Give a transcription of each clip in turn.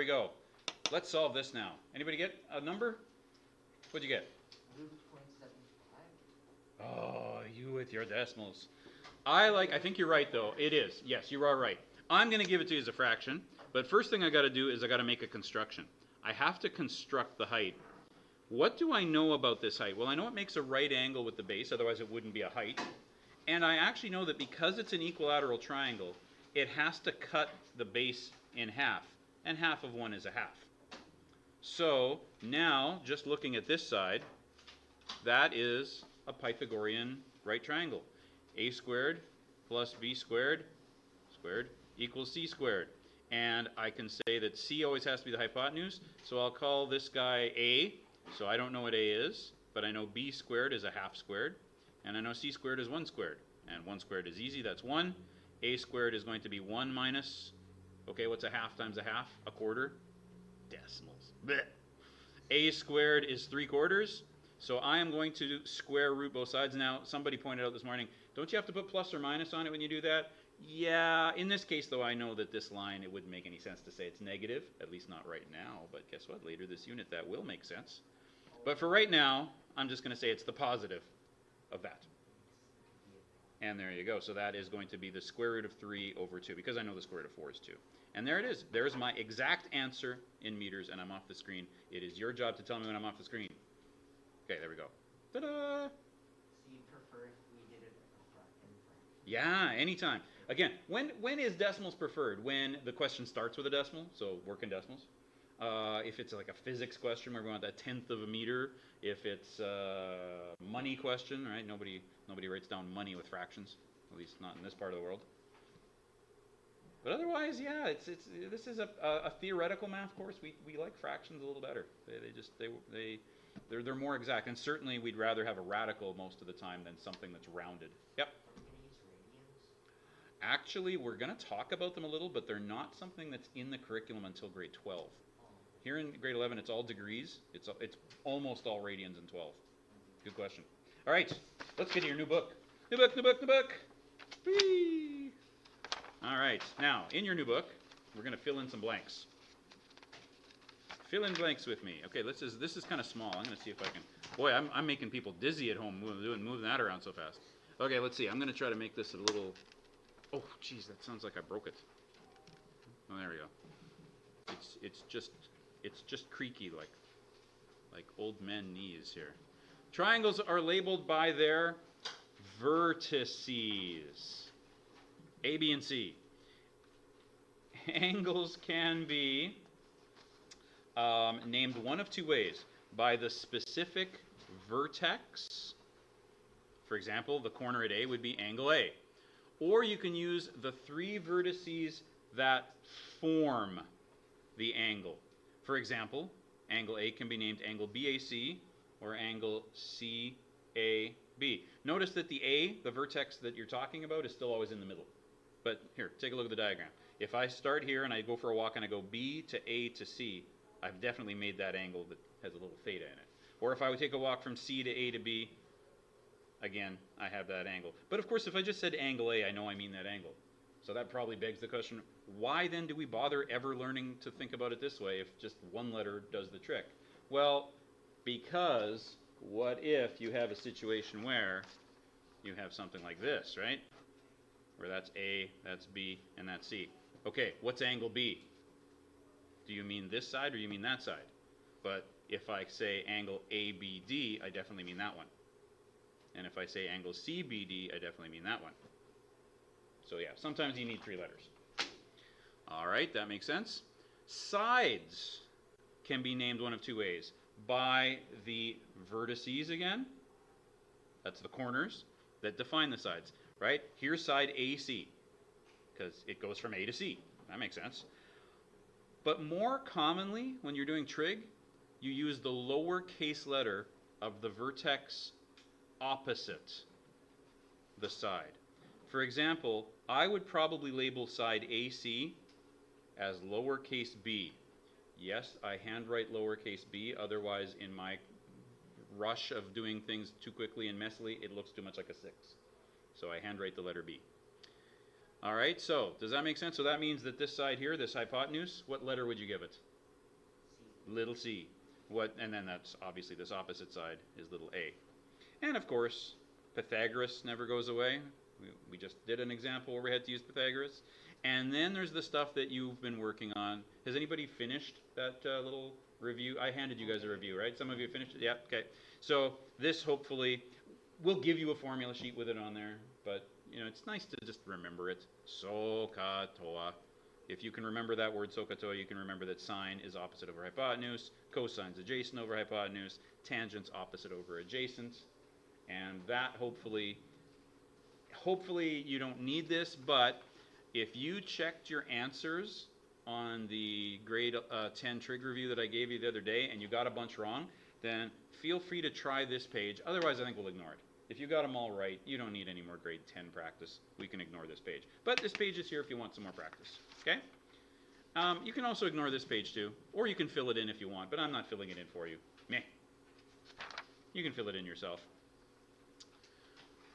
go. Let's solve this now. Anybody get a number? What'd you get? Root 0.75. Oh, you with your decimals. I think you're right, though. It is. Yes, you are right. I'm going to give it to you as a fraction. But first thing I got to do is I got to make a construction. I have to construct the height. What do I know about this height? Well, I know it makes a right angle with the base, otherwise it wouldn't be a height. And I actually know that because it's an equilateral triangle, it has to cut the base in half. And half of one is a half. So now, just looking at this side, that is a Pythagorean right triangle. A squared plus b squared equals c squared. And I can say that c always has to be the hypotenuse, so I'll call this guy a. So I don't know what a is, but I know b squared is a half squared, and I know c squared is 1 squared. And 1 squared is easy, that's 1. A squared is going to be 1 minus, okay, what's a half times a half? A quarter? Decimals. Blech. A squared is 3/4. So I am going to square root both sides. Now, somebody pointed out this morning, don't you have to put plus or minus on it when you do that? Yeah, in this case, though, I know that this line, it wouldn't make any sense to say it's negative, at least not right now. But guess what? Later this unit, that will make sense. But for right now, I'm just going to say it's the positive of that. And there you go. So that is going to be the square root of 3 over 2, because I know the square root of 4 is 2. And there it is. There's my exact answer in meters, and I'm off the screen. It is your job to tell me when I'm off the screen. Okay, there we go. Ta-da! So you prefer if we did it in front? Yeah, anytime. Again, when is decimals preferred? When the question starts with a decimal, so work in decimals. If it's like a physics question where we want a tenth of a meter. If it's a money question, right? Nobody writes down money with fractions, at least not in this part of the world. But otherwise, yeah, this is a theoretical math course. We like fractions a little better. They're more exact, and certainly we'd rather have a radical most of the time than something that's rounded. Yep. Are we going to use radians? Actually, we're going to talk about them a little, but they're not something that's in the curriculum until grade 12. Here in grade 11, it's all degrees. It's almost all radians in 12. Good question. All right, let's get to your new book. New book. Whee! All right, now, in your new book, we're going to fill in some blanks. Fill in blanks with me. Okay, this is kind of small. I'm going to see if I can. Boy, I'm making people dizzy at home moving that around so fast. Okay, let's see. I'm going to try to make this a little. Oh, geez, that sounds like I broke it. Oh, there we go. It's just creaky like old men knees here. Triangles are labeled by their vertices. A, B, and C. Angles can be named one of two ways. By the specific vertex. For example, the corner at A would be angle A. Or you can use the three vertices that form the angle. For example, angle A can be named angle BAC or angle CAB. Notice that the A, the vertex that you're talking about, is still always in the middle. But here, take a look at the diagram. If I start here and I go for a walk and I go B to A to C, I've definitely made that angle that has a little theta in it. Or if I would take a walk from C to A to B, again, I have that angle. But of course, if I just said angle A, I know I mean that angle. So that probably begs the question, why then do we bother ever learning to think about it this way if just one letter does the trick? Well, because what if you have a situation where you have something like this, right? Where that's A, that's B, and that's C. Okay, what's angle B? Do you mean this side or you mean that side? But if I say angle ABD, I definitely mean that one. And if I say angle CBD, I definitely mean that one. So yeah, sometimes you need three letters. All right, that makes sense. Sides can be named one of two ways. By the vertices again, that's the corners that define the sides, right? Here's side AC, because it goes from A to C. That makes sense. But more commonly, when you're doing trig, you use the lowercase letter of the vertex opposite the side. For example, I would probably label side AC as lowercase b. Yes, I handwrite lowercase b, otherwise in my rush of doing things too quickly and messily, it looks too much like a 6. So I handwrite the letter B. All right, so does that make sense? So that means that this side here, this hypotenuse, what letter would you give it? C. Little c. What? And then that's obviously this opposite side is little a. And of course, Pythagoras never goes away. We just did an example where we had to use Pythagoras. And then there's the stuff that you've been working on. Has anybody finished that little review? I handed you guys a review, right? Some of you finished it? Yeah, okay. So this hopefully will give you a formula sheet with it on there. But, you know, it's nice to just remember it. SOHCAHTOA. If you can remember that word SOHCAHTOA, you can remember that sine is opposite over hypotenuse, cosine's adjacent over hypotenuse, tangent's opposite over adjacent. And that hopefully you don't need this, but if you checked your answers on the grade 10 trig review that I gave you the other day and you got a bunch wrong, then feel free to try this page. Otherwise, I think we'll ignore it. If you got them all right, you don't need any more grade 10 practice. We can ignore this page. But this page is here if you want some more practice. Okay? You can also ignore this page too, or you can fill it in if you want, but I'm not filling it in for you. Meh. You can fill it in yourself.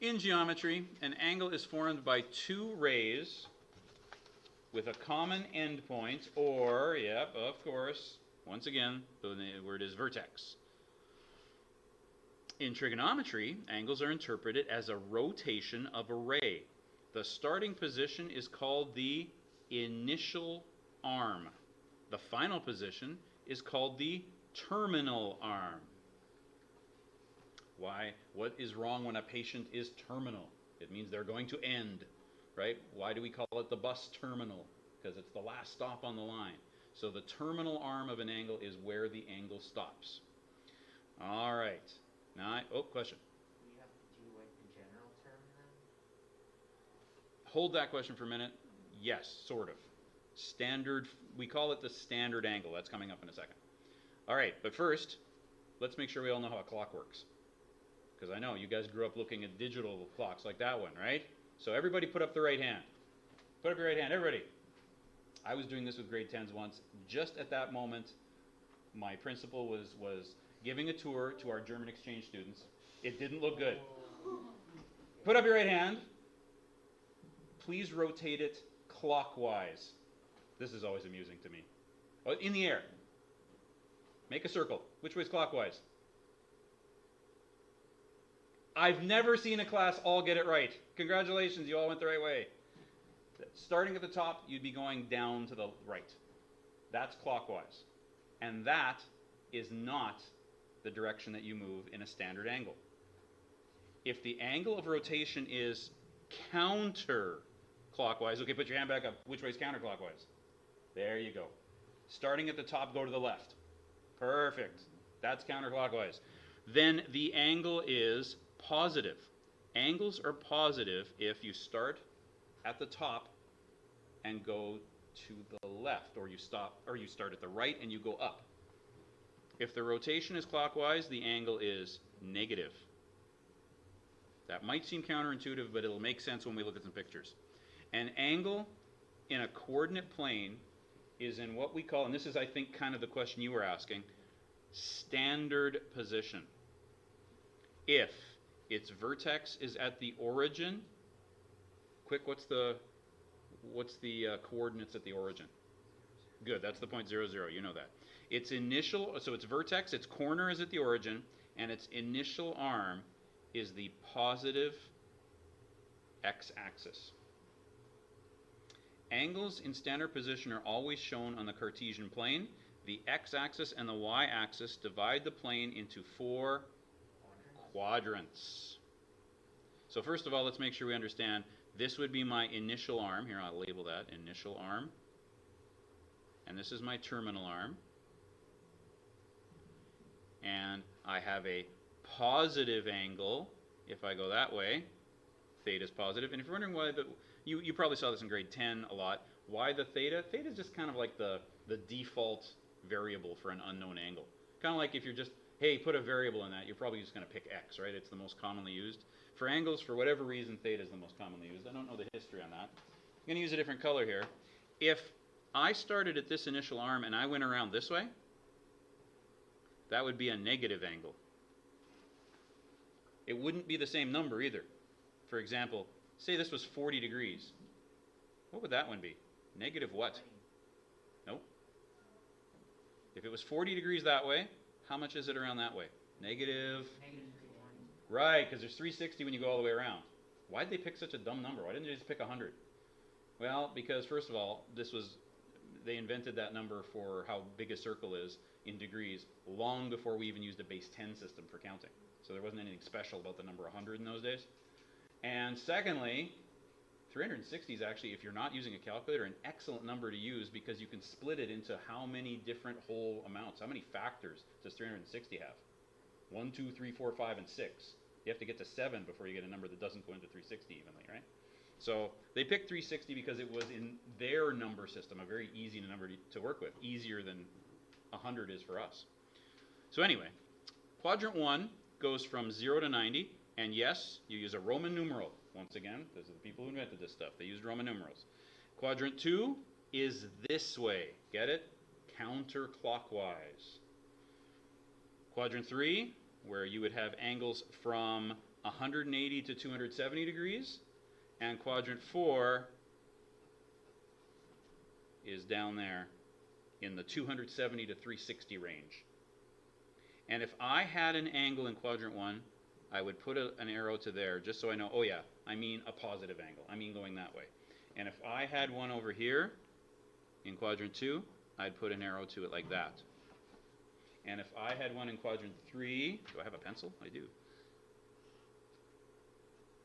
In geometry, an angle is formed by two rays with a common endpoint, or, yep, of course, once again, the word is vertex. In trigonometry, angles are interpreted as a rotation of a ray. The starting position is called the initial arm. The final position is called the terminal arm. Why? What is wrong when a patient is terminal? It means they're going to end, right? Why do we call it the bus terminal? Because it's the last stop on the line. So the terminal arm of an angle is where the angle stops. All right. Now, question. Do we have to do like the general term then? Hold that question for a minute. Yes, sort of. Standard, we call it the standard angle. That's coming up in a second. All right, but first, let's make sure we all know how a clock works. Because I know you guys grew up looking at digital clocks like that one, right? So everybody put up the right hand. Put up your right hand, everybody. I was doing this with grade 10s once. Just at that moment, my principal was giving a tour to our German exchange students. It didn't look good. Put up your right hand. Please rotate it clockwise. This is always amusing to me. Oh, in the air. Make a circle. Which way is clockwise? I've never seen a class all get it right. Congratulations, you all went the right way. Starting at the top, you'd be going down to the right. That's clockwise. And that is not the direction that you move in a standard angle. If the angle of rotation is counterclockwise, okay, put your hand back up. Which way is counterclockwise? There you go. Starting at the top, go to the left. Perfect. That's counterclockwise. Then the angle is positive. Angles are positive if you start at the top and go to the left, or you start at the right and you go up. If the rotation is clockwise, the angle is negative. That might seem counterintuitive, but it'll make sense when we look at some pictures. An angle in a coordinate plane is in what we call, and this is, I think, kind of the question you were asking, standard position. If its vertex is at the origin, quick, what's the coordinates at the origin? Good, that's the point 0, 0, you know that. Its initial, so its vertex, its corner is at the origin, and its initial arm is the positive x-axis. Angles in standard position are always shown on the Cartesian plane. The x-axis and the y-axis divide the plane into 4 quadrants. So first of all, let's make sure we understand. This would be my initial arm. Here, I'll label that initial arm. And this is my terminal arm. And I have a positive angle if I go that way. Theta is positive. And if you're wondering why, you probably saw this in grade 10 a lot. Why the theta? Theta is just kind of like the default variable for an unknown angle. Kind of like if you're just, hey, put a variable in that, you're probably just going to pick x, right? It's the most commonly used. For angles, for whatever reason, theta is the most commonly used. I don't know the history on that. I'm going to use a different color here. If I started at this initial arm and I went around this way, that would be a negative angle. It wouldn't be the same number either. For example, say this was 40 degrees. What would that one be? Negative what? 20. Nope. If it was 40 degrees that way, how much is it around that way? Negative. Negative 320. Right, because there's 360 when you go all the way around. Why'd they pick such a dumb number? Why didn't they just pick 100? Well, because first of all, they invented that number for how big a circle is in degrees long before we even used a base 10 system for counting. So there wasn't anything special about the number 100 in those days. And secondly, 360 is actually, if you're not using a calculator, an excellent number to use because you can split it into how many different whole amounts. How many factors does 360 have? 1, 2, 3, 4, 5, and 6. You have to get to 7 before you get a number that doesn't go into 360 evenly, right? So they picked 360 because it was in their number system, a very easy number to work with, easier than 100 is for us. So anyway, quadrant 1 goes from 0 to 90, and yes, you use a Roman numeral. Once again, those are the people who invented this stuff. They used Roman numerals. Quadrant 2 is this way. Get it? Counterclockwise. Quadrant 3, where you would have angles from 180 to 270 degrees. And quadrant 4 is down there in the 270 to 360 range. And if I had an angle in quadrant 1, I would put an arrow to there just so I know, oh yeah, I mean a positive angle. I mean going that way. And if I had one over here in quadrant 2, I'd put an arrow to it like that. And if I had one in quadrant 3, do I have a pencil? I do.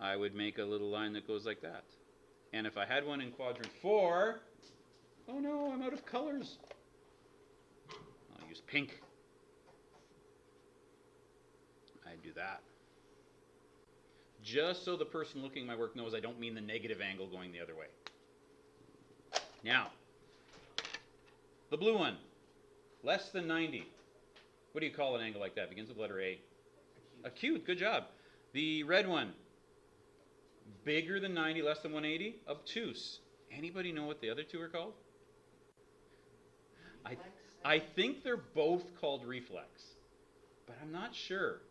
I would make a little line that goes like that. And if I had one in quadrant 4, oh no, I'm out of colors. I'll use pink. I'd do that. Just so the person looking at my work knows I don't mean the negative angle going the other way. Now, the blue one, less than 90. What do you call an angle like that? Begins with the letter A. Acute, good job. The red one, bigger than 90, less than 180, obtuse. Anybody know what the other two are called? I think they're both called reflex, but I'm not sure.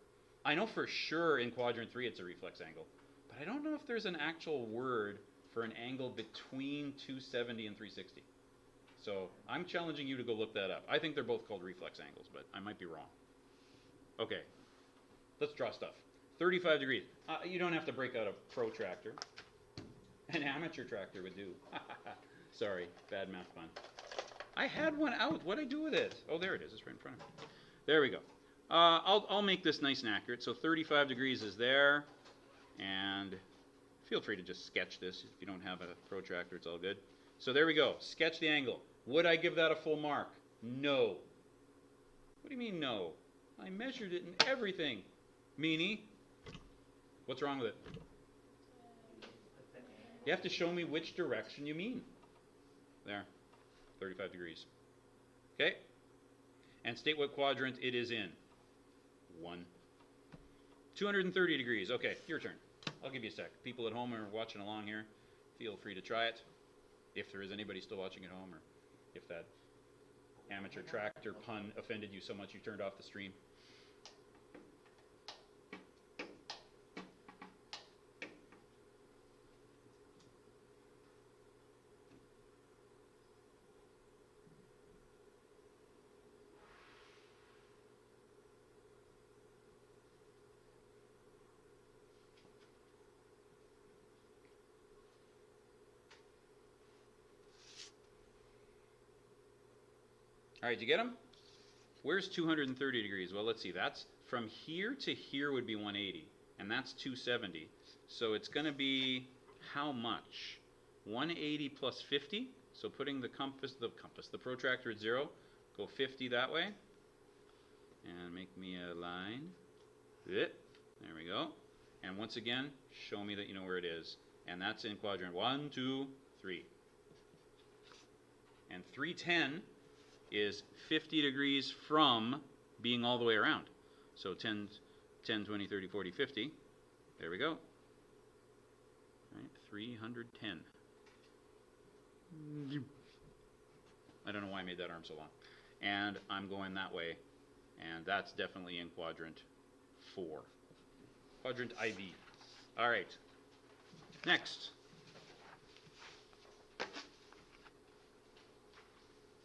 I know for sure in quadrant 3 it's a reflex angle, but I don't know if there's an actual word for an angle between 270 and 360. So I'm challenging you to go look that up. I think they're both called reflex angles, but I might be wrong. Okay, let's draw stuff. 35 degrees. You don't have to break out a protractor. An amateur tractor would do. Sorry, bad math fun. I had one out. What'd I do with it? Oh, there it is. It's right in front of me. There we go. I'll make this nice and accurate. So 35 degrees is there. And feel free to just sketch this. If you don't have a protractor, it's all good. So there we go. Sketch the angle. Would I give that a full mark? No. What do you mean no? I measured it in everything. Meanie? What's wrong with it? You have to show me which direction you mean. There. 35 degrees. Okay? And state what quadrant it is in. 1. 230 degrees. Okay, your turn. I'll give you a sec. People at home are watching along here. Feel free to try it. If there is anybody still watching at home, or if that amateur tractor pun offended you so much you turned off the stream. All right, did you get them? Where's 230 degrees? Well, let's see. That's from here to here would be 180, and that's 270. So it's going to be how much? 180 plus 50. So putting the protractor at 0, go 50 that way, and make me a line. There we go. And once again, show me that you know where it is. And that's in quadrant 1, 2, 3. And 310 is 50 degrees from being all the way around. So 10, 20, 30, 40, 50. There we go. All right, 310. I don't know why I made that arm so long. And I'm going that way, and that's definitely in quadrant 4. Quadrant IV. All right. Next.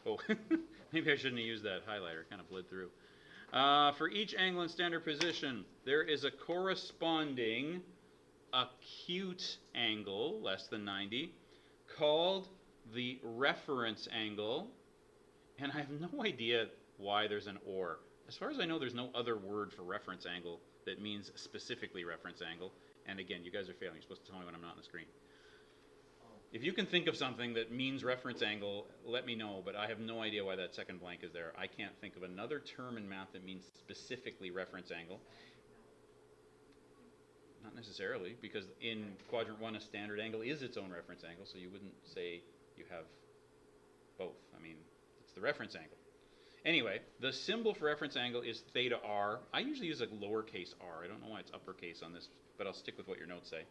Oh, maybe I shouldn't have used that highlighter. Kind of bled through. For each angle in standard position, there is a corresponding acute angle, less than 90, called the reference angle. And I have no idea why there's an or. As far as I know, there's no other word for reference angle that means specifically reference angle. And again, you guys are failing. You're supposed to tell me when I'm not on the screen. If you can think of something that means reference angle, let me know, but I have no idea why that second blank is there. I can't think of another term in math that means specifically reference angle. Not necessarily, because in quadrant 1, a standard angle is its own reference angle, so you wouldn't say you have both. I mean, it's the reference angle. Anyway, the symbol for reference angle is theta r. I usually use a lowercase r. I don't know why it's uppercase on this, but I'll stick with what your notes say.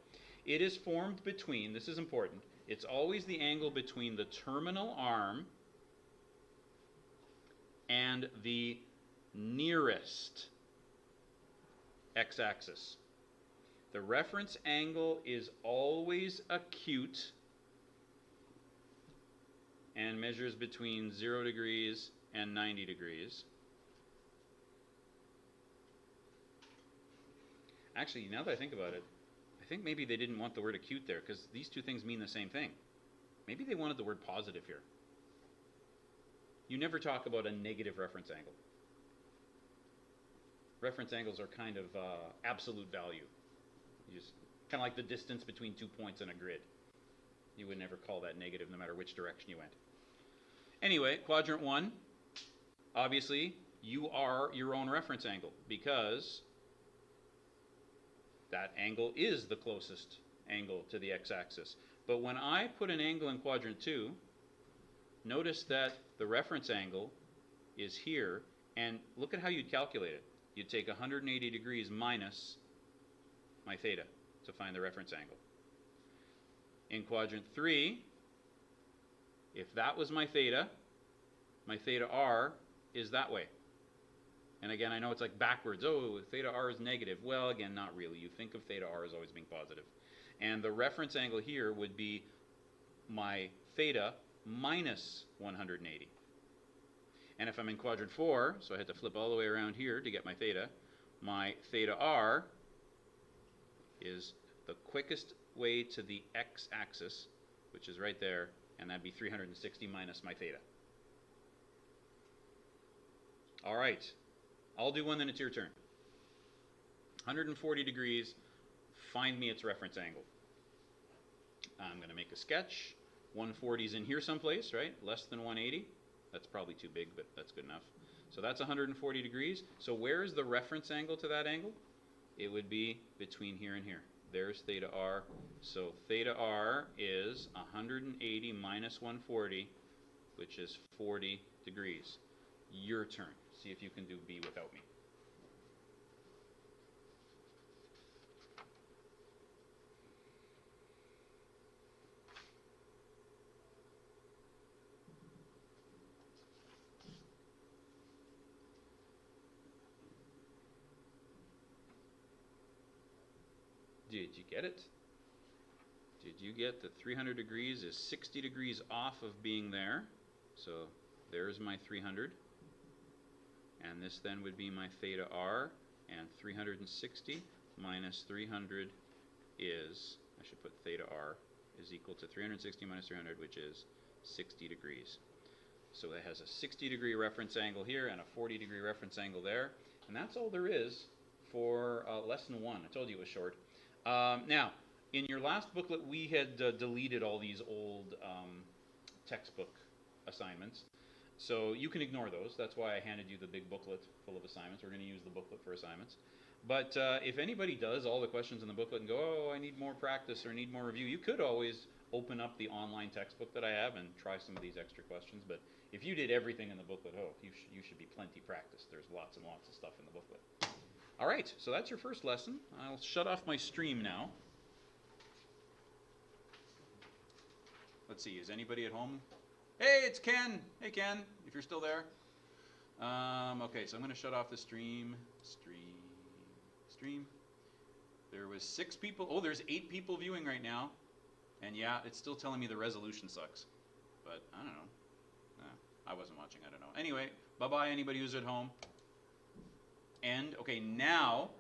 It is formed between, this is important, it's always the angle between the terminal arm and the nearest x-axis. The reference angle is always acute and measures between 0 degrees and 90 degrees. Actually, now that I think about it, I think maybe they didn't want the word acute there because these two things mean the same thing. Maybe they wanted the word positive here. You never talk about a negative reference angle. Reference angles are kind of absolute value. You just kind of like the distance between 2 points in a grid. You would never call that negative no matter which direction you went. Anyway, quadrant 1, obviously you are your own reference angle because that angle is the closest angle to the x-axis. But when I put an angle in quadrant 2, notice that the reference angle is here, and look at how you'd calculate it. You'd take 180 degrees minus my theta to find the reference angle. In quadrant 3, if that was my theta r is that way. And again, I know it's like backwards. Oh, theta r is negative. Well, again, not really. You think of theta r as always being positive. And the reference angle here would be my theta minus 180. And if I'm in quadrant 4, so I had to flip all the way around here to get my theta r is the quickest way to the x-axis, which is right there, and that'd be 360 minus my theta. All right. I'll do one, then it's your turn. 140 degrees, find me its reference angle. I'm going to make a sketch. 140 is in here someplace, right? Less than 180. That's probably too big, but that's good enough. So that's 140 degrees. So where is the reference angle to that angle? It would be between here and here. There's theta r. So theta r is 180 minus 140, which is 40 degrees. Your turn. See if you can do B without me. Did you get it? Did you get that 300 degrees is 60 degrees off of being there? So there's my 300. And this then would be my theta r, and 360 minus 300 is, I should put theta r, is equal to 360 minus 300, which is 60 degrees. So it has a 60 degree reference angle here and a 40 degree reference angle there. And that's all there is for lesson 1. I told you it was short. Now, in your last booklet, we had deleted all these old textbook assignments. So you can ignore those. That's why I handed you the big booklet full of assignments. We're going to use the booklet for assignments. But if anybody does all the questions in the booklet and go, oh, I need more practice or need more review, you could always open up the online textbook that I have and try some of these extra questions. But if you did everything in the booklet, oh, you should be plenty practiced. There's lots and lots of stuff in the booklet. All right, so that's your first lesson. I'll shut off my stream now. Let's see, is anybody at home? Hey, it's Ken. Hey, Ken, if you're still there. Okay, so I'm going to shut off the stream. Stream. There was 6 people. Oh, there's 8 people viewing right now. And yeah, it's still telling me the resolution sucks. But I don't know. I wasn't watching, I don't know. Anyway, bye-bye anybody who's at home. End. Okay, now